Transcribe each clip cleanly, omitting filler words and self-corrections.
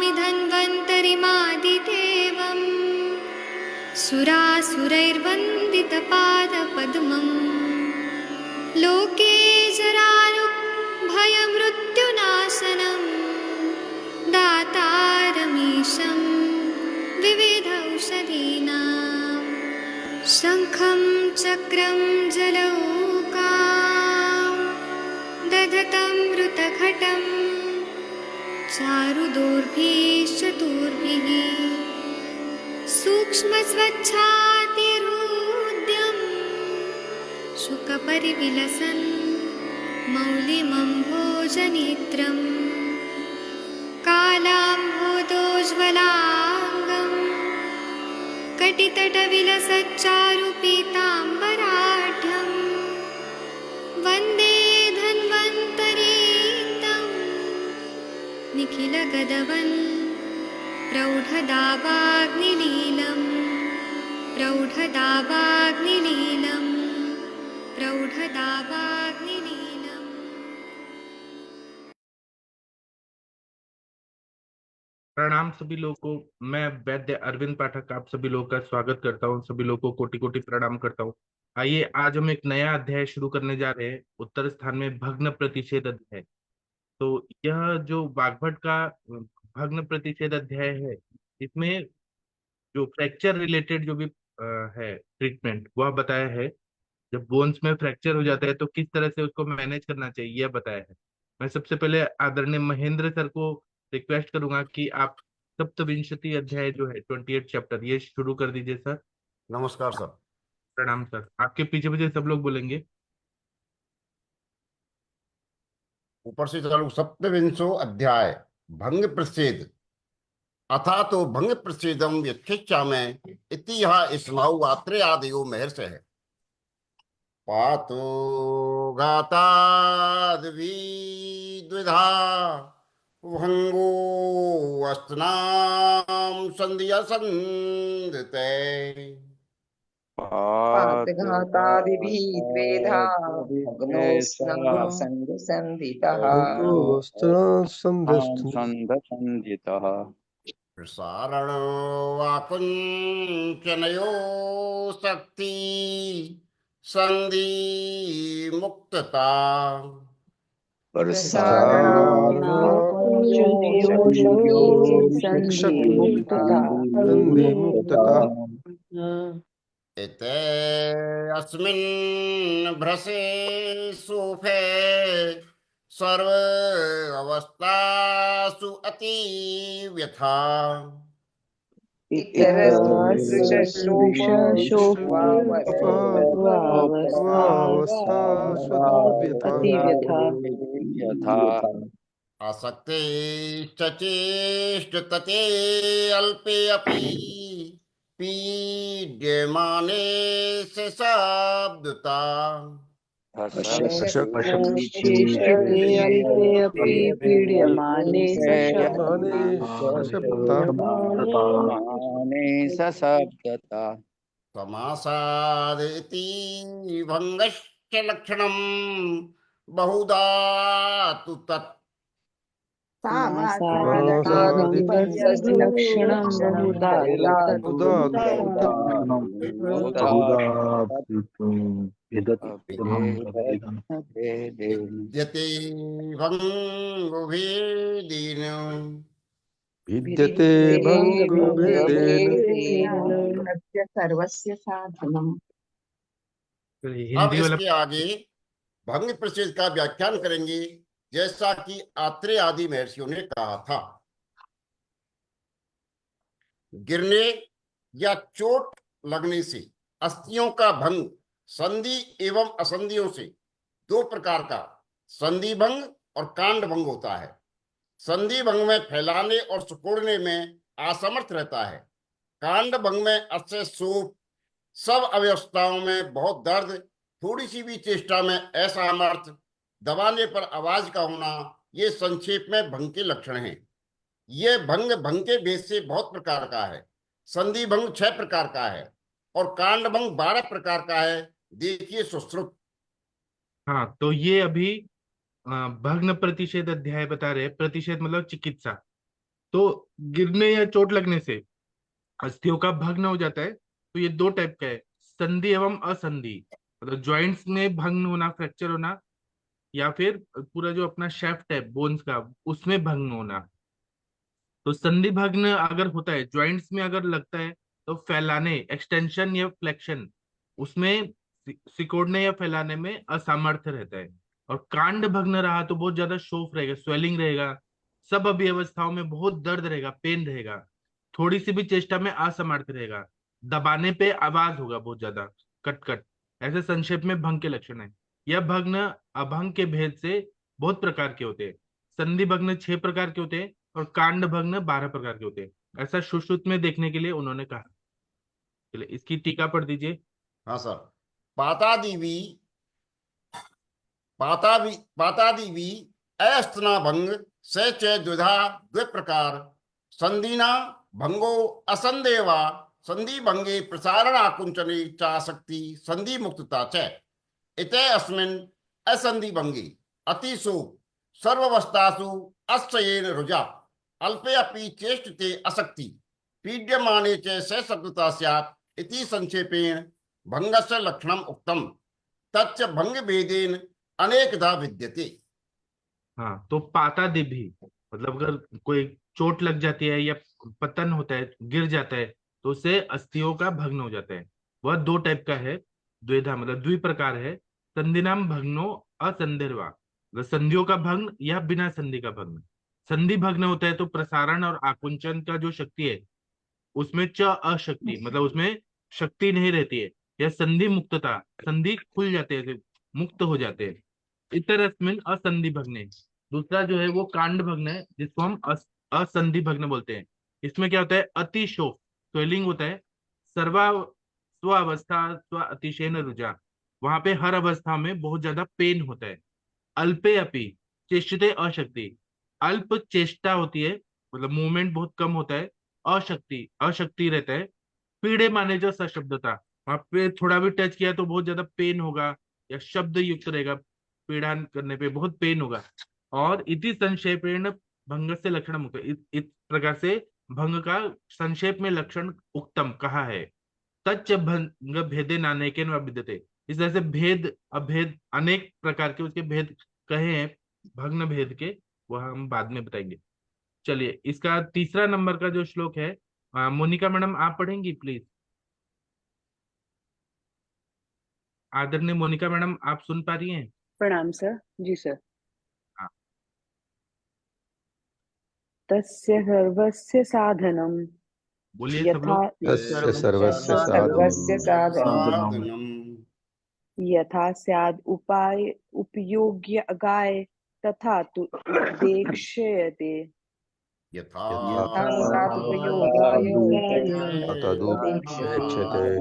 नमामि धन्वन्तरिमादिदेवम् सुरासुरैर्वन्दितपादपद्मम् लोके जरारुभयमृत्युनाशनम् दातारमीशं विविधौषधीनां शङ्खं चक्रं जलौकां दधतं मृतघटं चारुदोर्भिश्चतुर्भिः सूक्ष्मस्वच्छातिहृद्यं शुकपरिविलसन् मौलिमम्भोजनेत्रम् कालाम्भोदोज्ज्वलाङ्गम् कटितटविलसच्चारुपीताम्बराढ्यम् वन्दे धन्वन्तरीतं निखिलगदवन् प्रौढदावाग्निलीलम् प्रौढदावाग्निलीलम् प्रौढदावाग्निलीलम्। प्रणाम सभी लोगों को। मैं वैद्य अरविंद पाठक आप सभी लोगों का स्वागत करता हूं। सभी लोगों को कोटि कोटि प्रणाम करता हूं। आइए आज हम एक नया अध्याय शुरू करने जा रहे हैं, उत्तर स्थान में भग्न प्रतिषेध अध्याय। तो यह जो वाग्भट का भग्न प्रतिषेध अध्याय है, इसमें जो फ्रैक्चर रिलेटेड जो भी है ट्रीटमेंट वह बताया है। जब बोन्स में फ्रैक्चर हो जाता है तो किस तरह से उसको मैनेज करना चाहिए यह बताया है। मैं सबसे पहले आदरणीय महेंद्र सर को रिक्वेस्ट करूंगा कि आप सप्तविंशति अध्याय जो है 28 चैप्टर ये शुरू कर दीजिए सर। नमस्कार सर। प्रणाम सर। आपके पीछे पीछे सब लोग बोलेंगे। ऊपर से चालू सप्तविंशो अध्याय भंग प्रच्छेद अथा तो भंग प्रच्छेदम यच्छा में इति यह स्नायु आत्रे आदयो महर्ष है पातो घाताद्विधा भंगो अस्तनाम संध्या संधते पातघातादिभिद्वेधा भग्नोऽस्नाः सन्धितः प्रसारण वाकुंचनयो शक्ति संधि मुक्तता इते अस्मिन् भ्रसे सुफे सर्व अवस्थासु अति व्यथा आसक्ते चेष्टतते अल्पे अपि पीड्यमाने से शाब्दता समासादिति भंगस्य लक्षणं बहुधा तु तत् विद्यते भंगुभेदेन सर्वस्य साधनम्। अब इसके आगे भंग प्रच्छेद का व्याख्यान करेंगे जैसा कि आत्रेय आदि महर्षियों ने कहा था। गिरने या चोट लगने से अस्थियों का भंग संधि एवं असंधियों से दो प्रकार का संधि भंग और कांड भंग होता है। संधि भंग में फैलाने और सिकोड़ने में असमर्थ रहता है। कांड भंग में अस्य सूप सब अवस्थाओं में बहुत दर्द, थोड़ी सी भी चेष्टा में असमर्थ, दबाने पर आवाज का होना, ये संक्षेप में भंग के लक्षण हैं। ये भंग के भेद से बहुत प्रकार का है। संधि भंग 6 प्रकार का है और कांड भंग 12 प्रकार का है। देखिए सुश्रुत। हाँ, तो ये अभी भग्न प्रतिषेध अध्याय बता रहे। प्रतिषेध मतलब चिकित्सा। तो गिरने या चोट लगने से अस्थियों का भग्न हो जाता है। तो ये दो टाइप का है, संधि एवं असंधि। मतलब जॉइंट्स में भंग होना, फ्रैक्चर होना, या फिर पूरा जो अपना शेफ्ट है बोन्स का, उसमें भंग होना। तो संधि भग्न अगर होता है, जॉइंट्स में अगर लगता है, तो फैलाने, एक्सटेंशन या फ्लेक्शन, उसमें सिकोड़ने या फैलाने में असामर्थ्य रहता है। और कांड भग्न रहा तो बहुत ज्यादा शोफ रहेगा, स्वेलिंग रहेगा, सब अभी अवस्थाओं में बहुत दर्द रहेगा, पेन रहेगा, थोड़ी सी भी चेष्टा में असमर्थ रहेगा, दबाने पे आवाज होगा बहुत ज्यादा, कट कट। ऐसे संक्षेप में भंग के लक्षण है। यह भग्न अभंग के भेद से बहुत प्रकार के होते हैं। संधि भग्न 6 प्रकार के होते हैं और कांड भग्न 12 प्रकार के होते हैं, ऐसा सुश्रुत में देखने के लिए उन्होंने कहा। चलिए इसकी टीका पढ़ दीजिए। हाँ सर। पातादिवी पातादिवी अस्थना भंग से च द्विधा द्वि प्रकार संधिना भंगो असंदेवा संधि भंगे प्रसारण आकुंचने चाशक्ति संधि मुक्तता च इते अस्मिन् असंधि भंगे अतिशु सर्वावस्थासु अश्चयेन रुजा अल्पे अपि चेष्टते असक्ति पीड्यमाने च सशब्दता स्यात् इति संक्षेपेण भंगस्य लक्षणम् उक्तम् तच्च भंग भेदेन अनेकधा विद्यते। हाँ, तो पातादिभी मतलब अगर कोई चोट लग जाती है या पतन होता है, गिर जाता है, तो उससे अस्थियों का भग्न हो जाता है। वह दो टाइप का है, द्विधा मतलब द्वि प्रकार है। संधिनाम भग्नो असंधिर्वा, मतलब संधियों का भग्न या बिना संधि का भग्न। संधि भग्न होता है तो प्रसारण और आकुंचन का जो शक्ति है, उसमें च अशक्ति, मतलब उसमें शक्ति नहीं रहती है। या संधि मुक्तता, संधि खुल जाते हैं, मुक्त हो जाते हैं। इतरस्मिन असंधि भग्ने। दूसरा जो है वो कांड भग्न है, जिसको हम असंधि भग्न बोलते हैं। इसमें क्या होता है, अतिशोफ, स्वेलिंग होता है। सर्वा स्व अवस्था स्व अतिशयन रुजा, वहां पे हर अवस्था में बहुत ज्यादा पेन होता है। अल्पे अपि चेष्टते अशक्ति, अल्प चेष्टा होती है, मतलब मूवमेंट बहुत कम होता है। अशक्ति, अशक्ति रहता है। पीड़े माने जो सशब्दता, वहां पे थोड़ा भी टच किया तो बहुत ज्यादा पेन होगा, या शब्द युक्त रहेगा, पीड़ा करने पे बहुत पेन होगा। और इति संक्षेपेण भंग से लक्षण मुक्त, इस प्रकार से भंग का संक्षेप में लक्षण उक्तम कहा है। तच्च भंग भेदे नानेकेन विद्यते, इस तरह से भेद अभेद अनेक प्रकार के उसके भेद कहे हैं भग्न भेद के, वह हम बाद में बताएंगे। चलिए इसका तीसरा नंबर का जो श्लोक है, मोनिका मैडम आप पढ़ेंगी प्लीज। आदरणीय मोनिका मैडम आप सुन पा रही हैं? प्रणाम सर। जी सर। हाँ। तस्य सर्वस्य साधनं बोलिए सब यथा लोग। तस्य सर्वस्य सर्वस्य साधनं साधनम् यथा स्याद् उपाय उपयोग्य अगाय तथा तु उपेक्षयते। यथा यथा स्याद् उपयोगाय तदुपेक्षते।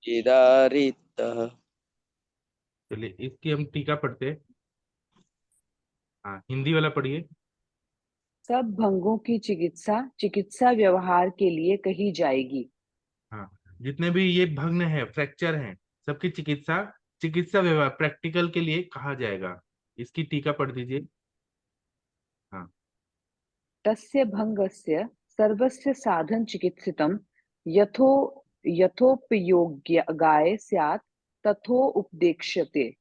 चिदारितः। चलिए इसकी हम टीका पढ़ते हैं। हाँ, हिंदी वाला पढ़िए। सब भंगों की चिकित्सा चिकित्सा व्यवहार के लिए कही जाएगी। हाँ, जितने भी ये भग्न है, फ्रैक्चर हैं, सबकी चिकित्सा चिकित्सा व्यवहार प्रैक्टिकल के लिए कहा जाएगा। इसकी टीका पढ़ दीजिए। हाँ। तस्य भंगस्य सर्वस्य साधन चिकित्सितं यथो यथोपयोग्याय स्यात् तथो उपदेक्ष्यते।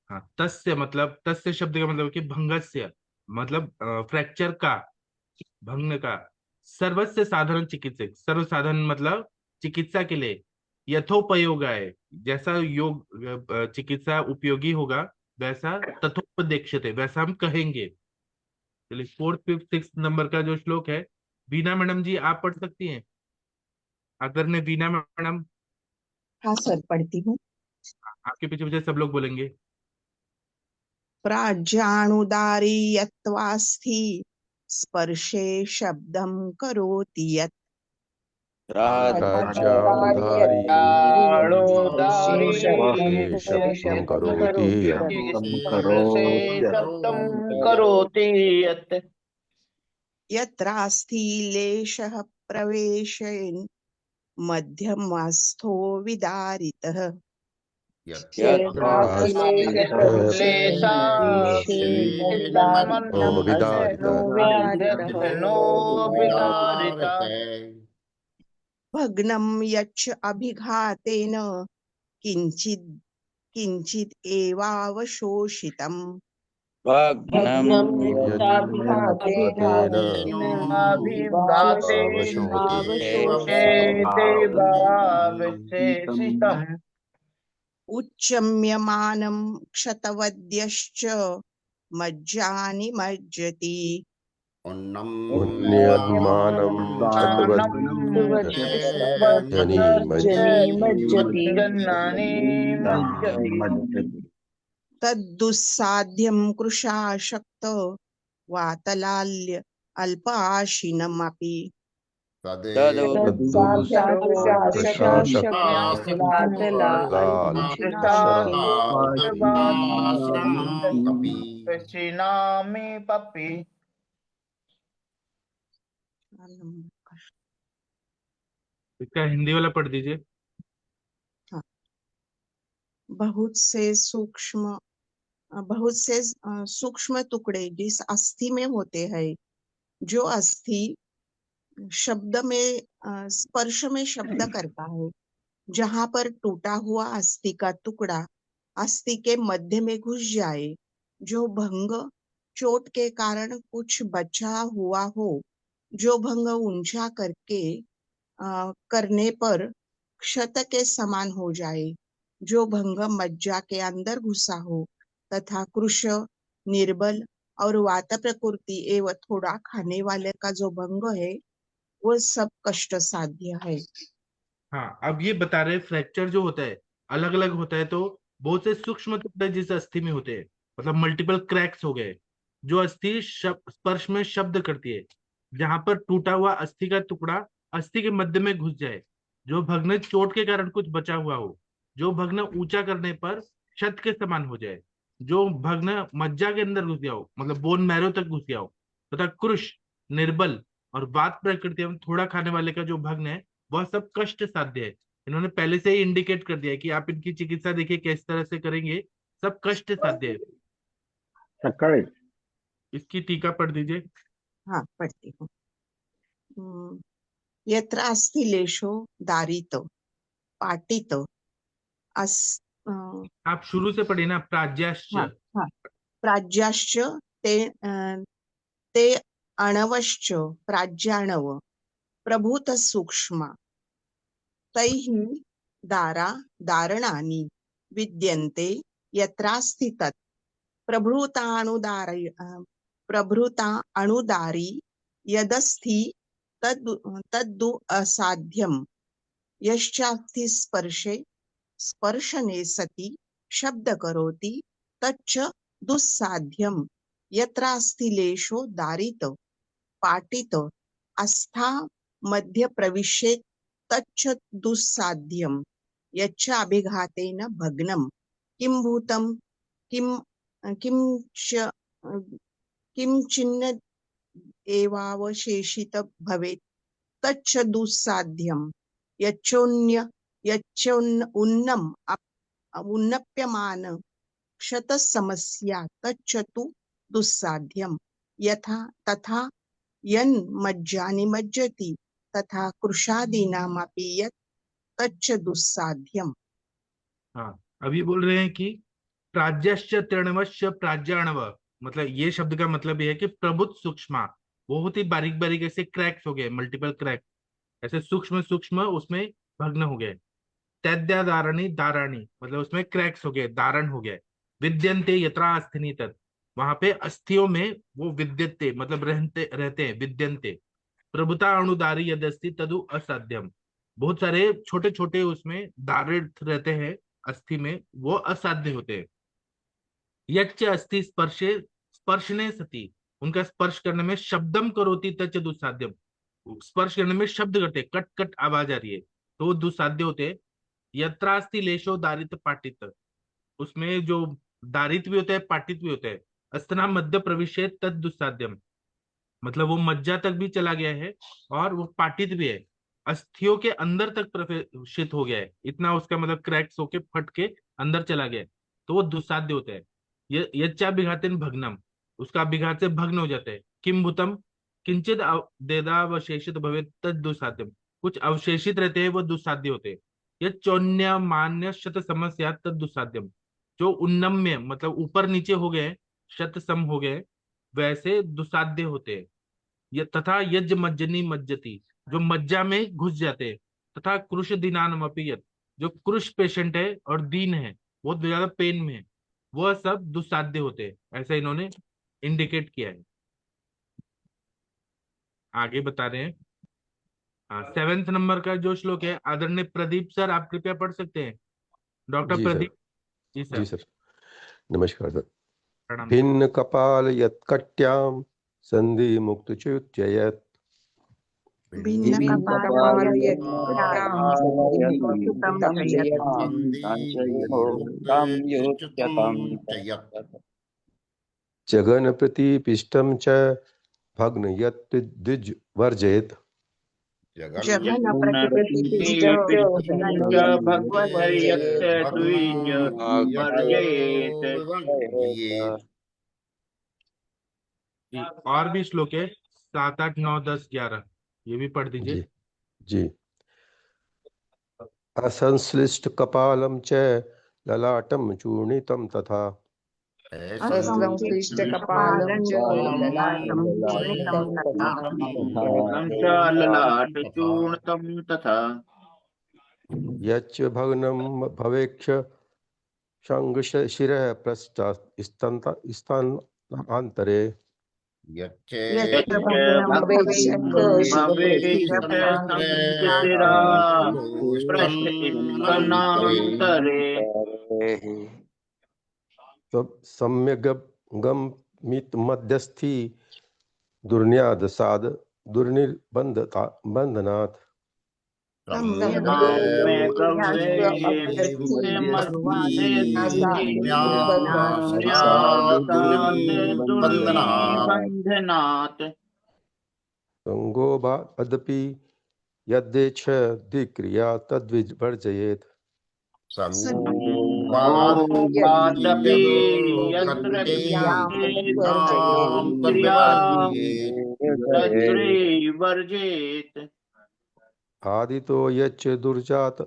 हाँ, तस्य मतलब, तस्य शब्द का मतलब कि भंगस्य, मतलब फ्रैक्चर का, भंग का। सर्वस्य साधारण चिकित्सक, सर्व साधन मतलब चिकित्सा के लिए। यथोपयोगाय, जैसा योग चिकित्सा उपयोगी होगा वैसा, तथोपदेक्षते, वैसा हम कहेंगे। चलिए फोर्थ फिफ्थ सिक्स नंबर का जो श्लोक है, वीना मैडम जी आप पढ़ सकती हैं? आदरणीय वीना मैडम। हाँ सर, पढ़ती हूँ। आपके पीछे पीछे सब लोग बोलेंगे। प्राज्ञानुदारीयत्वास्थि स्पर्शे शब्दं करोति यत् प्राच्यानुदारी स्पर्शे शब्दं करोति शब्दं करोति यत् यत्रास्थि लेशः प्रवेशेन मध्यमस्थो विदारितः। भग्नं यच्च अभिघातेन किंचित किंचित एवावशोषितम् भग्नं यच्चाभिघातेन अभिघातेनावशेषेतेवावशेषितम् उच्चम्यमानं क्षतवद्यश्च मज्जानि मज्जति पुण्यमानं क्षतवज्जनि मज्जति तद्दुस्साध्यं कृशाशक्त वातलाल्य अल्पाशिनमपि कृष्णामि पपि। इसका हिंदी वाला पढ़ दीजिए। बहुत से सूक्ष्म टुकड़े जिस अस्थि में होते हैं, जो अस्थि शब्द में स्पर्श में शब्द करता है, जहां पर टूटा हुआ अस्थि का टुकड़ा अस्थि के मध्य में घुस जाए, जो भंग चोट के कारण कुछ बचा हुआ हो, जो भंग ऊंचा करने पर क्षत के समान हो जाए, जो भंग मज्जा के अंदर घुसा हो, तथा कृश निर्बल और वात प्रकृति एवं थोड़ा खाने वाले का जो भंग है, वो सब कष्ट साध्य है। हाँ, अब ये बता रहे फ्रैक्चर जो होता है अलग अलग होता है, तो बहुत से सूक्ष्म टुकड़े जिस अस्थि में होते हैं, मतलब मल्टीपल क्रैक्स हो गए, जो अस्थि स्पर्श में शब्द करती है, जहां पर टूटा हुआ अस्थि का टुकड़ा अस्थि के मध्य में घुस जाए, जो भग्न चोट के कारण कुछ बचा हुआ हो, जो भग्न ऊंचा करने पर छत के समान हो जाए, जो भग्न मज्जा के अंदर घुस गया हो, मतलब बोन मैरो तक घुस गया हो, तथा कृश निर्बल और वात प्रकृति में थोड़ा खाने वाले का जो भग्न है, वह सब कष्ट साध्य है। इन्होंने पहले से ही इंडिकेट कर दिया है कि आप इनकी चिकित्सा देखिए किस तरह से करेंगे, सब कष्ट साध्य है। इसकी टीका पढ़ दीजिए। हाँ, पढ़ती हूँ। यत्र अस्ति लेशो दारित पाटित आप शुरू से पढ़िए ना, प्राज्याश्च। हाँ, प्राज्याश्च ते अणवश्च प्राज्याणव प्रभूत सूक्ष्म तैः दारणानि विद्यन्ते यत्रास्ति तत् प्रभृता अणुदारी यदस्ति तद्दु असाध्यम् यश्चास्ति स्पर्शने सति शब्द करोति तच्च दुस्साध्यम् यत्रास्ति लेशो दारित पाटित आस्था मध्य प्रविशेत तच्च दुस्साध्यम् यच्च अभिघातेन भग्नं किं भूतं किंचिन्न एवावशेषित भवेत् तच्च दुस्साध्यम् उन्नप्यमान क्षतसमस्या तच्च तु दुस्साध्यम् यथा तथा यन् मज्जानि मज्जति तथा कृशादीनामपि यत् तच्च दुस्साध्यम्। हाँ, अभी बोल रहे हैं कि प्राज्यश्च तृणवश्च प्राज्याणव, मतलब ये शब्द का मतलब ये है कि प्रभुत सूक्ष्म, बहुत ही बारीक बारीक ऐसे क्रैक्स हो गए, मल्टीपल क्रैक, ऐसे सूक्ष्म सूक्ष्म उसमें भग्न हो गए। तैद्या दारणी दाराणी, मतलब उसमें क्रैक्स हो गए, दारण हो गए। विद्यन्ते यत्रा अस्थिनि तत्, वहां पे अस्थियों में वो विद्यते मतलब रहते हैं, विद्यन्ते। प्रभुता अणुदारी यदस्ति तदु असाध्यम, बहुत सारे छोटे छोटे उसमें दारित रहते हैं अस्थि में, वो असाध्य होते हैं। यच्च अस्थि स्पर्शे स्पर्शने सति, उनका स्पर्श करने में शब्दम करोति तच्च दुस्साध्यम, स्पर्श करने में शब्द करते, कट कट आवाज आ रही है, तो वो दुस्साध्य होते हैं। यत्रास्ति लेशो दारित पाटित, उसमें जो दारित भी होता है पाटित भी होता है। अस्तना मध्य प्रविशे तद दुस्साध्यम, मतलब वो मज्जा तक भी चला गया है और वो पाटित भी है, अस्थियों के अंदर तक प्रवेशित हो गया है, इतना उसका मतलब क्रैक्स होके फट के अंदर चला गया तो वो दुस्साध्य होता है। ये यच्चा विघातेन भग्नम, उसका विघात से भग्न हो जाता है। किम भूतम किंचित देदावशेषित भवे तद दुस्साध्यम, कुछ अवशेषित रहते हैं वो दुस्साध्य होते हैं। ये चौन्य मान्य शत समस्या तद दुस्साध्यम, जो उन्नम्य मतलब ऊपर नीचे हो गए, शत सम हो गए, वैसे दुस्साध्य होते हैं। ये तथा यज मज्जनी मज्जती, जो मज्जा में घुस जाते हैं। तथा कृश दीनानम अपीयत, जो कृश पेशेंट है और दीन है, बहुत ज्यादा पेन में है, वह सब दुस्साध्य होते हैं, ऐसा इन्होंने इंडिकेट किया है। आगे बता रहे हैं। हाँ, 7वें नंबर का जो श्लोक है, आदरणीय प्रदीप सर आप कृपया पढ़ सकते हैं। डॉक्टर जी सर। प्रदीप जी जी सर, सर, नमस्कार सर। प्रणाम। भिन्न कपाल यत्कट्याम संधि मुक्त च्युत्ययत् भिन्न कपाल जगन प्रतिपिष्टम च भग्न यत् द्विज वर्जयेत् जघन जी, और भी श्लोक है 7, 8, 9, 10, 11, ये भी पढ़ दीजिए। जी जी। असंश्लिष्ट कपालम च ललाटम चूर्णितम तथा संश्लिष्टकपालं च ललाटं चूर्णितं तथा ललाट चूर्णितं तथा यच्च भग्नम भवेक्ष शंग शिरः पृष्ठ स्थानांतरे सम्यग् मित मध्यस्थी दुर्न्याद साध दुर्निर्बंधनात् संगोबादपि यद्येच्छ दिक्रिया तद्विवर्जयेत् आदितो यच्च दुर्जात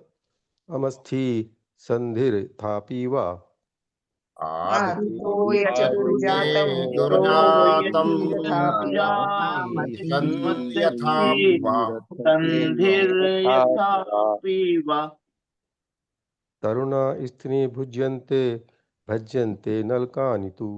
अमस्थि संधिर्थापि वा तरुणा स्त्री भुज्यन्ते भज्यन्ते नल्कानि तु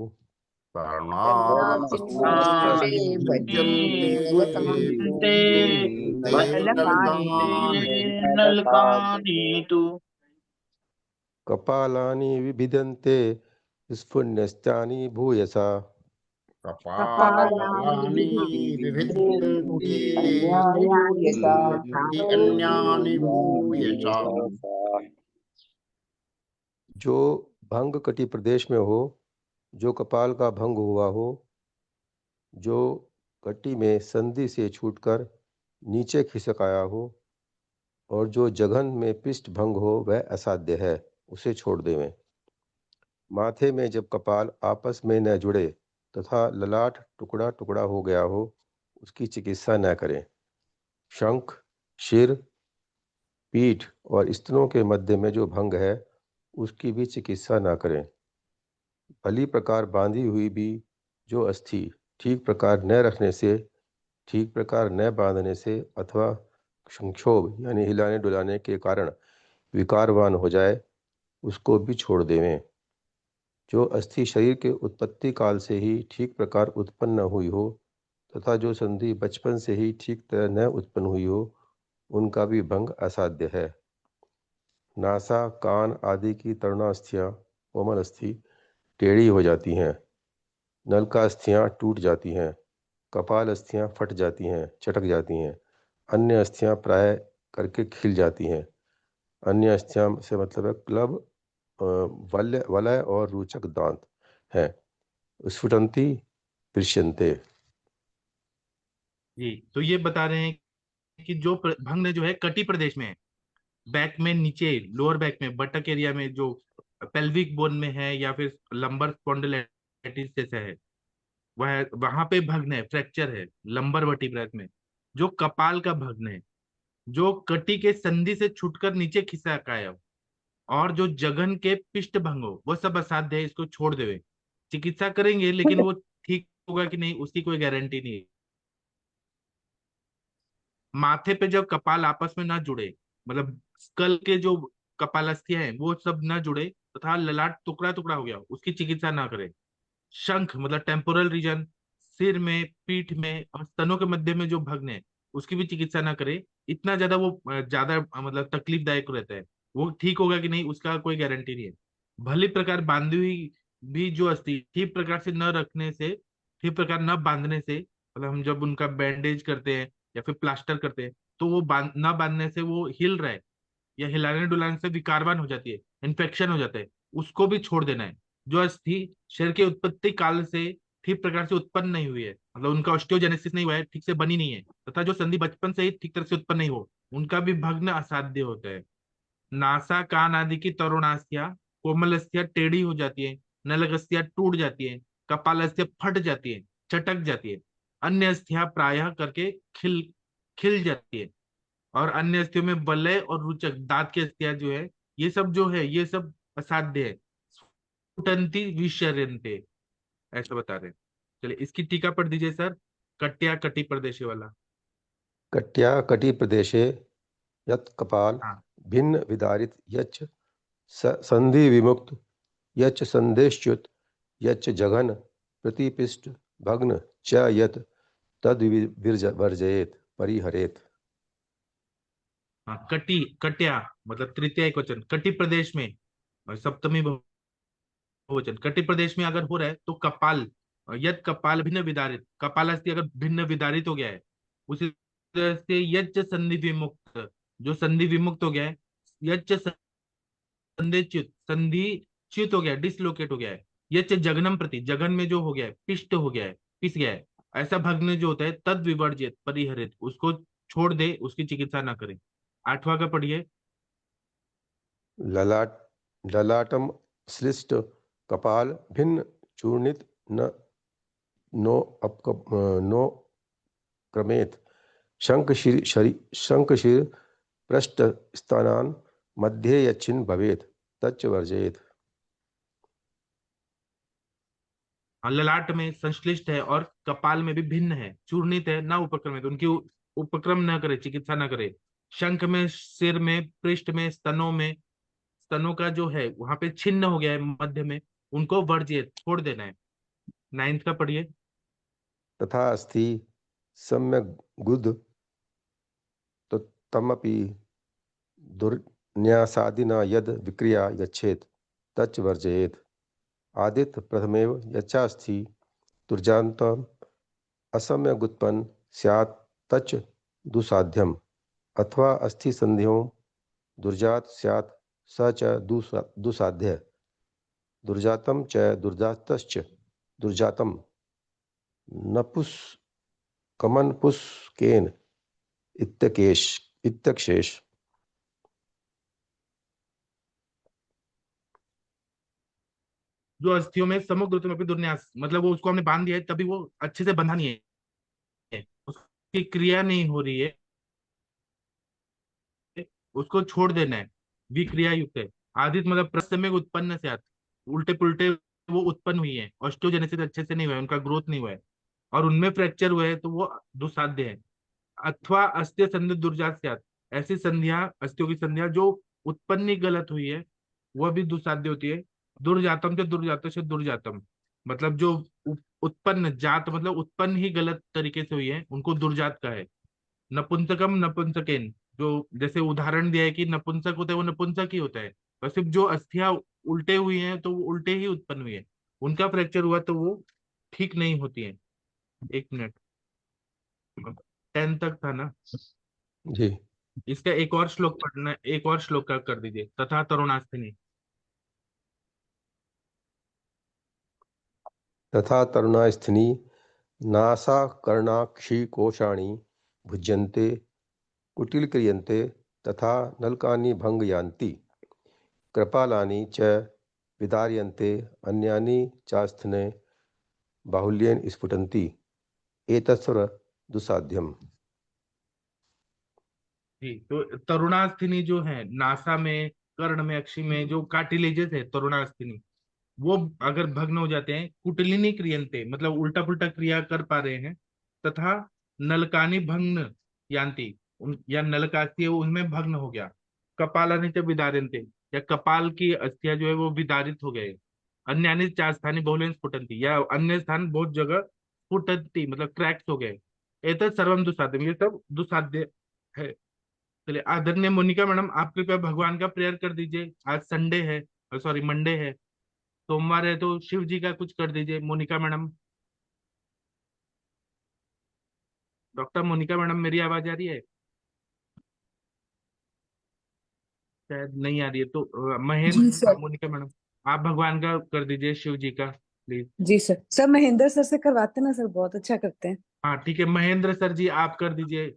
कपालानि विभिदन्ते स्फुन्यस्तानि भूयसा कपालानि विभिद्यन्ते अन्यानि भूयसा। जो भंग कटि प्रदेश में हो, जो कपाल का भंग हुआ हो, जो कटी में संधि से छूटकर नीचे खिसक आया हो, और जो जघन में पिष्ट भंग हो वह असाध्य है, उसे छोड़ देवें। माथे में जब कपाल आपस में न जुड़े तथा ललाट टुकड़ा टुकड़ा हो गया हो, उसकी चिकित्सा न करें। शंख, शिर, पीठ और स्तनों के मध्य में जो भंग है उसकी भी चिकित्सा न करें। भली प्रकार बांधी हुई भी जो अस्थि ठीक प्रकार न रखने से, ठीक प्रकार न बांधने से अथवा संक्षोभ यानी हिलाने डुलाने के कारण विकारवान हो जाए, उसको भी छोड़ देवें। जो अस्थि शरीर के उत्पत्ति काल से ही ठीक प्रकार उत्पन्न हुई हो तथा जो संधि बचपन से ही ठीक तरह न उत्पन्न हुई हो, उनका भी भंग असाध्य है। नासा, कान आदि की तरुणास्थियाँ, कोमल अस्थि टेढ़ी हो जाती हैं, नलका अस्थियाँ टूट जाती हैं, कपाल अस्थियाँ फट जाती हैं, चटक जाती हैं, अन्य अस्थियाँ प्राय करके खिल जाती हैं। अन्य अस्थियाँ से मतलब है क्लब, वलय और रोचक दांत हैं। स्फुटंती दृश्यन्ते। जी, तो ये बता रहे हैं कि जो भंग जो है कटी प्रदेश में है, बैक में नीचे लोअर बैक में बटक एरिया में जो पेल्विक बोन में है या फिर लंबर स्पॉन्डिलाइटिस जैसा है, वह वहां पे भग्न है, फ्रैक्चर है लंबर वर्टिब्रा में। जो कपाल का भग्न है, जो कटी के संधि से छूटकर नीचे खिसका है, और जो जघन के पिष्ट भंग हो, वो सब असाध्य है, इसको छोड़ देवे। चिकित्सा करेंगे लेकिन वो ठीक होगा कि नहीं उसकी कोई गारंटी नहीं है। माथे पे जब कपाल आपस में ना जुड़े, मतलब स्कल के जो कपालस्थियां हैं वो सब ना जुड़े तथा ललाट टुकड़ा टुकड़ा हो गया, उसकी चिकित्सा ना करे। शंख मतलब टेम्पोरल रीजन, सिर में, पीठ में और स्तनों के मध्य में जो भग्न है, उसकी भी चिकित्सा ना करे। इतना ज्यादा वो ज्यादा मतलब तकलीफदायक रहता है। वो ठीक होगा कि नहीं उसका कोई गारंटी नहीं है। भली प्रकार बांधी हुई भी जो अस्थि ठीक प्रकार से न रखने से, ठीक प्रकार न बांधने से, मतलब हम जब उनका बैंडेज करते हैं या फिर प्लास्टर करते हैं, तो वो न बांधने से वो हिल रहा है या हिलाने डुलाने से विकारवान हो जाती है, इन्फेक्शन हो जाता है, उसको भी छोड़ देना है। जो अस्थि शरीर के उत्पत्ति काल से ठीक प्रकार से उत्पन्न नहीं हुई है, मतलब उनका ऑस्टियोजेनेसिस नहीं हुआ है, ठीक से बनी नहीं है, तथा जो संधि बचपन से ही ठीक तरह से उत्पन्न नहीं हो, उनका भी भग्न असाध्य होता है। नासा कान आदि की तरुणास्थियां, कोमल अस्थियां टेढ़ी हो जाती है, नलक अस्थियां टूट जाती है, कपाल अस्थियां फट जाती है, चटक जाती है। अन्य अस्थियां प्रायः करके खिल खिल जाती है, और अन्य अस्थियों में वलय और रुचक दांत की अस्थियां जो है, ये सब जो है ये सब असाध्य है। स्फुटंती विशर्यन्ते, ऐसा बता रहे हैं। चलिए इसकी टीका पढ़ दीजिए सर, कट्या कटी प्रदेशी वाला। कट्या कटी प्रदेशे यत् कपाल हाँ भिन्न विदारित यच्च संधि विमुक्त यच्च संदेशच्युत यच्च जघन प्रतिपिष्ट भग्न च यत् तद वर्जयेत परिहरेत। हाँ, कटी कट्या मतलब तृतीय एक वचन, कटी प्रदेश में और सप्तमी बहुवचन। कटी प्रदेश में अगर हो रहा है तो कपाल, यद कपाल भिन्न विदारित, कपाल अस्थि अगर भिन्न विदारित हो गया है, उसी तरह से यज्ञ संधि विमुक्त, जो संधि विमुक्त हो गया है, यज्ञ संधि च्युत, संधि च्युत हो गया है, डिसलोकेट हो गया है, यज्ञ जघनम प्रति, जघन में जो हो गया है, पिष्ट हो गया है, पिस गया है, ऐसा भग्न जो होता है, तद विवर्जित परिहरित, उसको छोड़ दे, उसकी चिकित्सा ना करे। 8वां का पढ़िए। ललाट ललाटम श्लिष्ट कपाल भिन्न चूर्णित न नो नो क्रमेत शंखशिर पृष्ठ स्थानान मध्ये यच्छिन भवेत तच्च वर्जयेत। ललाट में संश्लिष्ट है और कपाल में भी भिन्न है, चूर्णित है, ना उपक्रमित, उनकी उपक्रम न करे, चिकित्सा न करे। शंख में, सिर में, पृष्ठ में, स्तनों में, स्तनों का जो है वहां पे छिन्न हो गया है मध्य में, उनको वर्ज्य छोड़ देना है। 9th का पढ़िए। तथा अस्थि सम्यक गुद तो तमपि दुर्न्यासादिना यद विक्रिया यच्छेत तच्च वर्जयेत। आदित्य प्रथमेव यच्चास्थि दुर्जान्तम असम्यगुत्पन्न स्यात् तच्च दुसाध्यम, अथवा अस्थि संधियों दुर्जात स्यात् स च दुसाध्य, दुर्जातम च दुर्जातश्च दुर्जातम नपुंसकमनपुंसकेन इत्यक्षेष। जो अस्थियों में समग्र में दुर्न्यास, मतलब वो उसको हमने बांध दिया है तभी वो अच्छे से बंधा नहीं है, उसकी क्रिया नहीं हो रही है, उसको छोड़ देना है, विक्रिया युक्त है। आदित्य मतलब प्रसमय उत्पन्न से उल्टे पुल्टे वो उत्पन्न हुई है, ऑस्टियोजेनेसिस अच्छे से नहीं हुआ है, उनका ग्रोथ नहीं हुआ है, और उनमें फ्रैक्चर हुए हैं, तो वो दुसाध्य है। अथवा अस्थिय संधि दुर्जात स्यात्, ऐसी संधियां, अस्थियों की संधियां जो उत्पन्न ही गलत हुई है, वह भी दुसाध्य होती है। दुर्जातम से दुर्जात से दुर्जातम, मतलब जो उत्पन्न जात मतलब उत्पन्न ही गलत तरीके से हुई है, उनको दुर्जात का है। नपुंसकम नपुंसकेन, जो जैसे उदाहरण दिया है कि नपुंसक होता है वो नपुंसक ही होता है, और सिर्फ जो अस्थियां उल्टे हुई हैं तो वो उल्टे ही उत्पन्न हुई है, उनका फ्रैक्चर हुआ तो वो ठीक नहीं होती है। 1 मिनट, 10 तक था ना। जी। इसका एक और श्लोक पढ़ना, एक और श्लोक का कर दीजिए। तथा तरुणास्थिनी। तथा तरुणास्थिनी नासा कर्णाक्षी कोशाणी भुज्यन्ते कुटिल क्रियन्ते तथा नलकानि भंग यान्ति कृपालानि च विदार्यन्ते अन्यानि चास्थने बाहुल्येन स्फुटन्ति एतत्सर्व दुस्साध्यम्। जी, तो तरुणास्थिनी जो है नासा में, कर्ण में, अक्षि में जो कार्टिलेजेस है तरुणास्थिनी, वो अगर भग्न हो जाते हैं, कुटिलिनी क्रियंते मतलब उल्टा पुल्टा क्रिया कर पा रहे हैं, तथा नलकानी भग्न यान्ति, या नलकास्ती है वो उनमें भग्न हो गया, कपालानि च विदार्यन्ते, या कपाल की अस्थियां जो है वो विदारित हो गए, अन्यानि चार स्थानी बहुलेन स्फुटंती, या अन्य स्थान बहुत जगह स्फुटंती मतलब क्रैक्स हो गए, एतत् सर्वम दुसाध्यम, ये सब दुसाध्य है। चलिए, आदरणीय मोनिका मैडम, आप कृपया भगवान का प्रेयर कर दीजिए। आज संडे है, सॉरी मंडे है, सोमवार है, तो शिव जी का कुछ कर दीजिए Monika madam. Doctor Monika madam, मेरी आवाज आ रही है? शायद नहीं आ रही है, तो महेंद्र, जी हाँ सर। मोनिका मैडम, आप भगवान का कर दीजिए, शिव जी का प्लीज। जी सर, सर महेंद्र सर से करवाते ना सर, बहुत अच्छा करते हैं। हाँ ठीक है, महेंद्र सर जी आप कर दीजिए,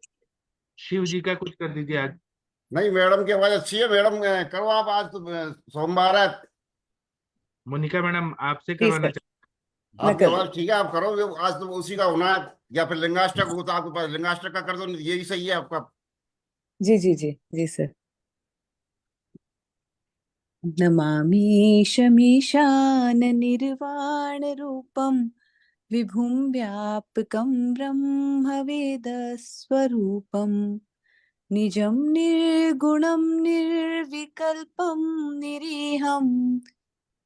शिव जी का कुछ कर दीजिए आज। नहीं, मैडम की आवाज अच्छी है। मैडम करो आप, आज तो सोमवार है। मोनिका मैडम आपसे जी करवाना सर, चाहते मैं आपकी कर आवाज लूँ। ठीक है, आप करो। आज तो उसी का होना है, या फिर लिंगाष्टक हो तो आपके पास लिंगाष्टक का कर दो, यही सही है आपका। जी जी जी जी सर। नमामि शमीशान निर्वाण रूपम विभुं व्यापकं ब्रह्मवेदस्वरूपं निजं निर्गुणं निर्विकल्पं निरीहं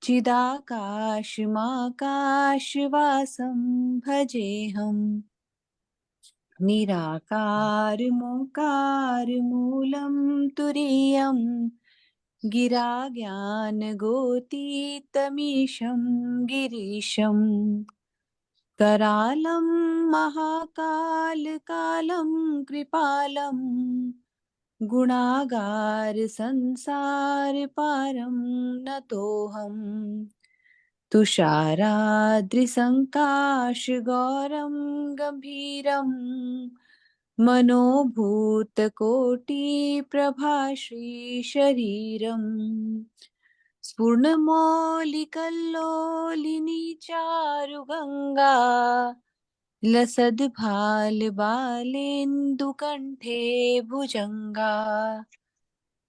चिदाकाशमाकाशवासं भजेऽहम् निराकारमोकारमूलं तुरीयं गिरा ज्ञानगोतीतमीशं गिरीशं करालं महाकालकालं कृपालं गुणागार संसार पारं नतोऽहम् तुषाराद्रिसङ्काशगौरं गम्भीरं मनोभूतकोटिप्रभाश्रीशरीरम् स्फुर्णमौलिकल्लोलिनी चारुगङ्गा लसद्भालबालेन्दुकण्ठे भुजङ्गा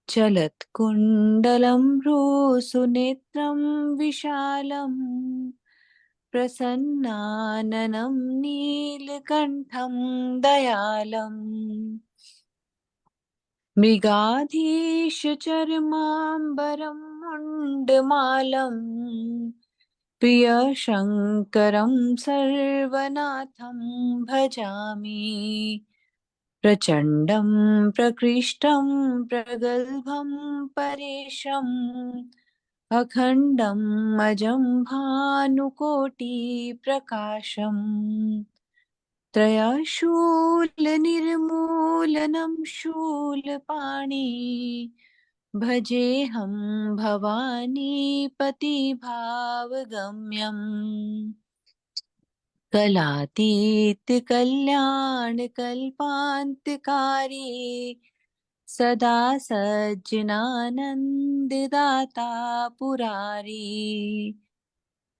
चलत्कुण्डलं भ्रूसुनेत्रं विशालम् प्रसन्नाननं नीलकण्ठं दयालम् मृगाधीशचर्माम्बरं मुण्डमालं प्रियशङ्करं सर्वनाथं भजामि प्रचण्डं प्रकृष्टं प्रगल्भं परेशम् अखण्डम् अजं भानुकोटिप्रकाशम् त्रयशूलनिर्मूलनं शूलपाणि भजेऽहं भवानी पतिभावगम्यम् कलातीत कल्याण कल्पान्तकारी सदा सज्जनानन्ददाता पुरारी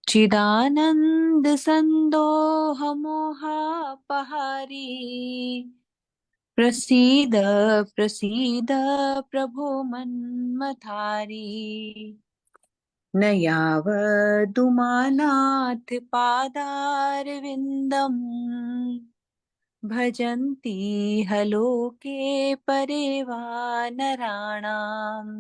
चिदानन्द सन्दोह मोहापहारी प्रसीद प्रसीद प्रभो मन्मथारी न यावदुमानाथ पादारविन्दम् भजन्ति हलोके परे वा नराणाम्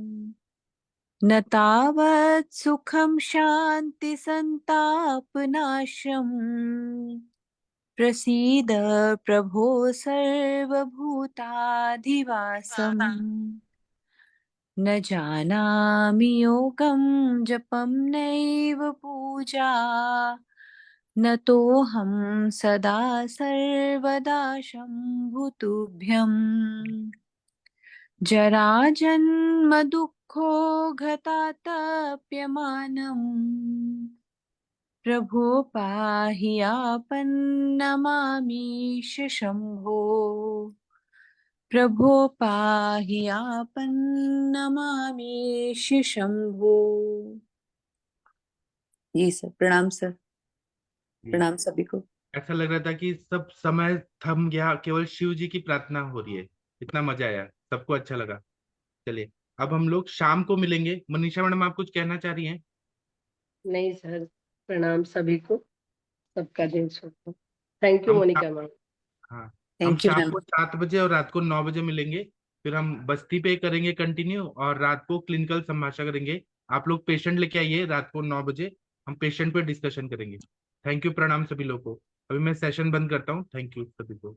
न तावत् सुखं शान्ति सन्तापनाशम् प्रसीद प्रभो सर्वभूताधिवासम् न जानामि योगं जपं नैव पूजा न तोऽहं सदा सर्वदा शम्भुतुभ्यम् जराजन्म दुःखो घतातप्यमानम् प्रभो पाहि आपन्नमामीश शम्भो प्रभो पाहि आपन्नमामीश शम्भो। जी सर, प्रणाम सर, प्रणाम सभी को। ऐसा लग रहा था कि सब समय थम गया, केवल शिव जी की प्रार्थना हो रही है। इतना मजा आया, सबको अच्छा लगा। चलिए, अब हम लोग शाम को मिलेंगे। मनीषा मैडम, आप कुछ कहना चाह रही हैं? नहीं सर, प्रणाम सभी को, सबका दिन शुभ हो। थैंक यू हम मोनिका मैम। हाँ, हम थैंक यू शाम मैम। को 7 बजे और रात को 9 बजे मिलेंगे। फिर हम बस्ती पे करेंगे कंटिन्यू, और रात को क्लिनिकल संभाषा करेंगे। आप लोग पेशेंट लेके आइए रात को 9 बजे, हम पेशेंट पे डिस्कशन करेंगे। थैंक यू, प्रणाम सभी लोगों को। अभी मैं सेशन बंद करता हूँ। थैंक यू सभी को।